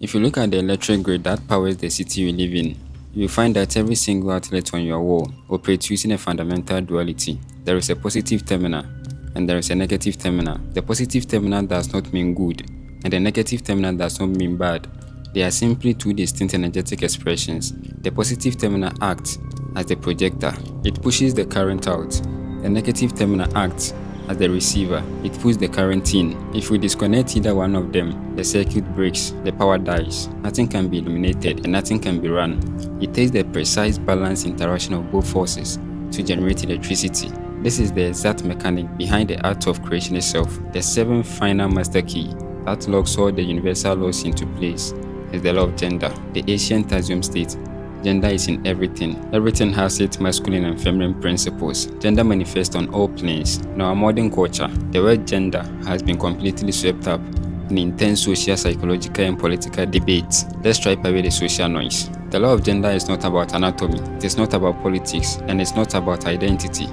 If you look at the electric grid that powers the city you live in, you will find that every single outlet on your wall operates using a fundamental duality. There is a positive terminal and there is a negative terminal. The positive terminal does not mean good, and the negative terminal does not mean bad. They are simply two distinct energetic expressions. The positive terminal acts as the projector. It pushes the current out. The negative terminal acts as the receiver. It puts the current in. If we disconnect either one of them, the circuit breaks, the power dies. Nothing can be illuminated and nothing can be run. It takes the precise balanced interaction of both forces to generate electricity. This is the exact mechanic behind the art of creation itself. The seventh final master key that locks all the universal laws into place is the law of gender. The ancient assumed state gender is in everything. Everything has its masculine and feminine principles. Gender manifests on all planes. In our modern culture, the word gender has been completely swept up in intense social, psychological, and political debates. Let's stripe away the social noise. The law of gender is not about anatomy, it is not about politics, and it's not about identity.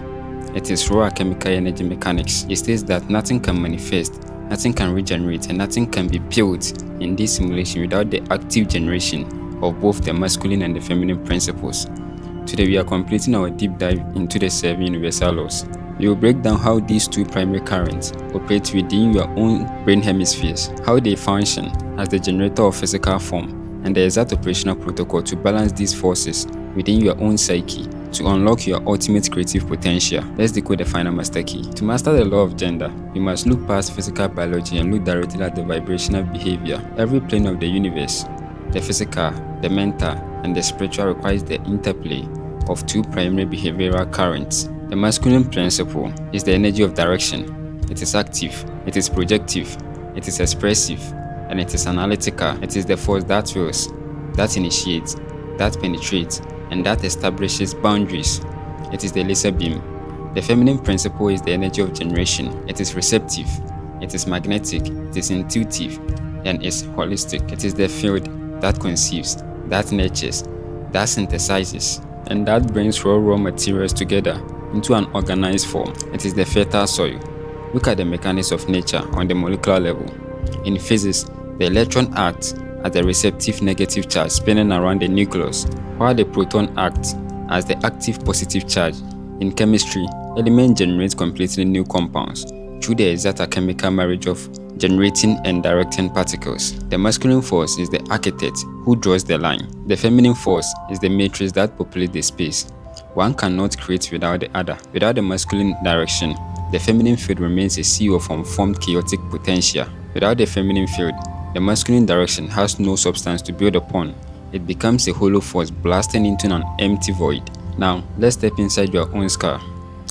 It is raw chemical energy mechanics. It states that nothing can manifest, nothing can regenerate, and nothing can be built in this simulation without the active generation of both the masculine and the feminine principles. Today we are completing our deep dive into the 7 universal laws. We will break down how these two primary currents operate within your own brain hemispheres, how they function as the generator of physical form, and the exact operational protocol to balance these forces within your own psyche to unlock your ultimate creative potential. Let's decode the final master key. To master the law of gender, you must look past physical biology and look directly at the vibrational behavior. Every plane of the universe, the physical, the mental, and the spiritual, requires the interplay of two primary behavioral currents. The masculine principle is the energy of direction. It is active, it is projective, it is expressive, and it is analytical. It is the force that wills, that initiates, that penetrates, and that establishes boundaries. It is the laser beam. The feminine principle is the energy of generation. It is receptive, it is magnetic, it is intuitive, and is holistic. It is the field that conceives, that nurtures, that synthesizes, and that brings raw materials together into an organized form. It is the fertile soil. Look at the mechanics of nature on the molecular level. In physics, the electron acts as the receptive negative charge spinning around the nucleus, while the proton acts as the active positive charge. In chemistry, elements generate completely new compounds through the exact chemical marriage of generating and directing particles. The masculine force is the architect who draws the line. The feminine force is the matrix that populates the space. One cannot create without the other. Without the masculine direction, the feminine field remains a sea of unformed chaotic potential. Without the feminine field, the masculine direction has no substance to build upon. It becomes a hollow force blasting into an empty void. Now, let's step inside your own skull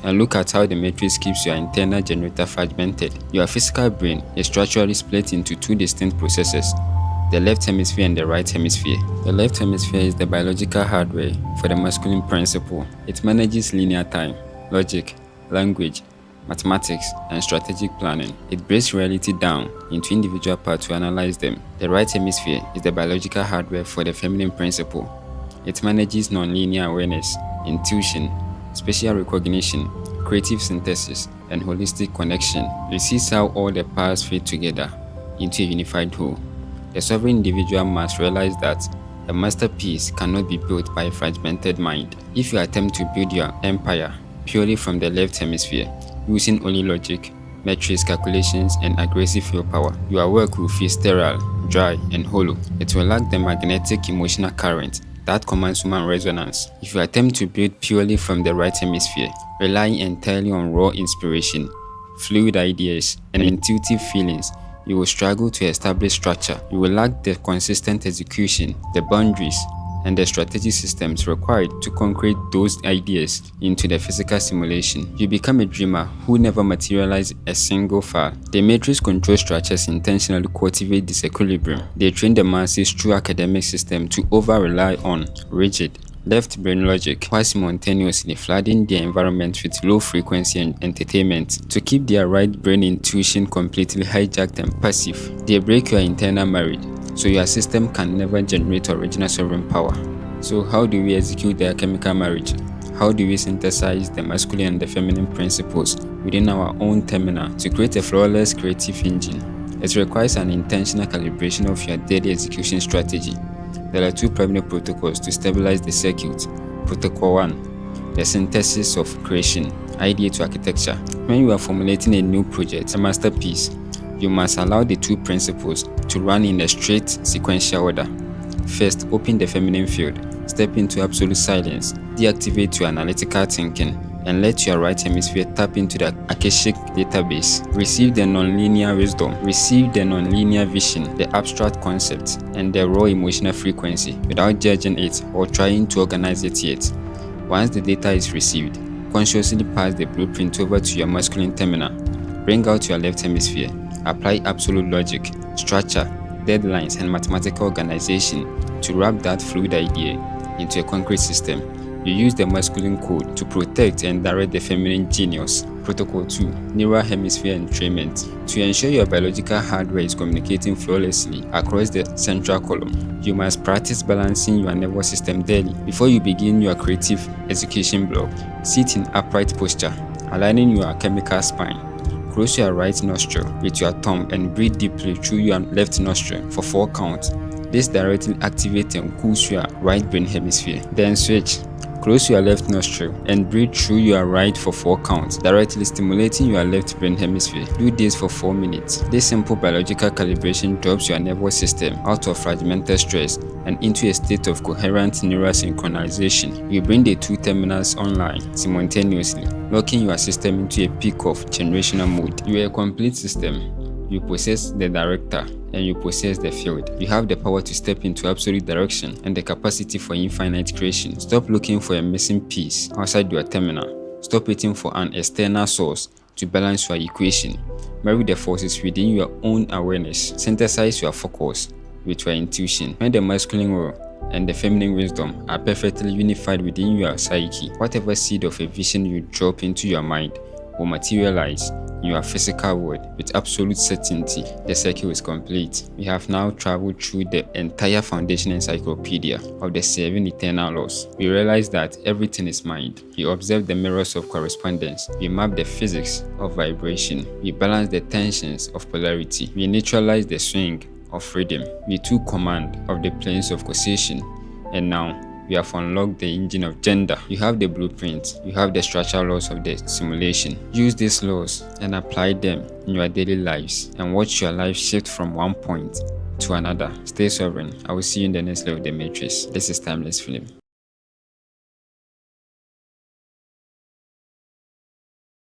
and look at how the matrix keeps your internal generator fragmented. Your physical brain is structurally split into two distinct processes, the left hemisphere and the right hemisphere. The left hemisphere is the biological hardware for the masculine principle. It manages linear time, logic, language, mathematics, and strategic planning. It breaks reality down into individual parts to analyze them. The right hemisphere is the biological hardware for the feminine principle. It manages non-linear awareness, intuition, spatial recognition, creative synthesis, and holistic connection. It sees how all the parts fit together into a unified whole. The sovereign individual must realize that a masterpiece cannot be built by a fragmented mind. If you attempt to build your empire purely from the left hemisphere, using only logic, metrics, calculations, and aggressive willpower, your work will feel sterile, dry, and hollow. It will lack the magnetic emotional current that commands human resonance. If you attempt to build purely from the right hemisphere, relying entirely on raw inspiration, fluid ideas, and intuitive feelings, you will struggle to establish structure. You will lack the consistent execution, the boundaries, and the strategic systems required to concrete those ideas into the physical simulation. You become a dreamer who never materialized a single file. The matrix control structures intentionally cultivate disequilibrium. They train the masses through academic system to over-rely on rigid, left brain logic while simultaneously flooding their environment with low frequency and entertainment to keep their right brain intuition completely hijacked and passive. They break your internal marriage, so your system can never generate original sovereign power. So how do we execute their chemical marriage? How do we synthesize the masculine and the feminine principles within our own terminal to create a flawless creative engine? It requires an intentional calibration of your daily execution strategy. There are two primary protocols to stabilize the circuit. Protocol 1, the synthesis of creation, idea to architecture. When you are formulating a new project, a masterpiece, you must allow the two principles to run in a straight sequential order. First, open the feminine field. Step into absolute silence. Deactivate your analytical thinking and let your right hemisphere tap into the Akashic database. Receive the nonlinear wisdom. Receive the nonlinear vision, the abstract concept, and the raw emotional frequency without judging it or trying to organize it yet. Once the data is received, consciously pass the blueprint over to your masculine terminal. Bring out your left hemisphere. Apply absolute logic, structure, deadlines, and mathematical organization to wrap that fluid idea into a concrete system. You use the masculine code to protect and direct the feminine genius. Protocol 2, neural hemisphere entrainment. To ensure your biological hardware is communicating flawlessly across the central column, you must practice balancing your nervous system daily. Before you begin your creative execution block, sit in upright posture, aligning your chemical spine. Close your right nostril with your thumb and breathe deeply through your left nostril for 4 counts. This directly activates and cools your right brain hemisphere. Then switch. Close your left nostril and breathe through your right for 4 counts, directly stimulating your left brain hemisphere. Do this for 4 minutes. This simple biological calibration drops your nervous system out of fragmented stress and into a state of coherent neural synchronization. You bring the two terminals online simultaneously, locking your system into a peak of generational mode. You are a complete system. You possess the director and you possess the field. You have the power to step into absolute direction and the capacity for infinite creation. Stop looking for a missing piece outside your terminal. Stop waiting for an external source to balance your equation. Marry the forces within your own awareness. Synthesize your focus with your intuition. When the masculine role and the feminine wisdom are perfectly unified within your psyche, whatever seed of a vision you drop into your mind will materialize in your physical world with absolute certainty. The circle is complete. We have now traveled through the entire foundation encyclopedia of the 7 eternal laws. We realize that everything is mind. We observe the mirrors of correspondence. We map the physics of vibration. We balance the tensions of polarity. We neutralize the swing of freedom. We took command of the planes of causation. And now, we have unlocked the engine of gender. You have the blueprint. You have the structural laws of the simulation. Use these laws and apply them in your daily lives and watch your life shift from one point to another. Stay sovereign. I will see you in the next level of the matrix. This is Timeless Film.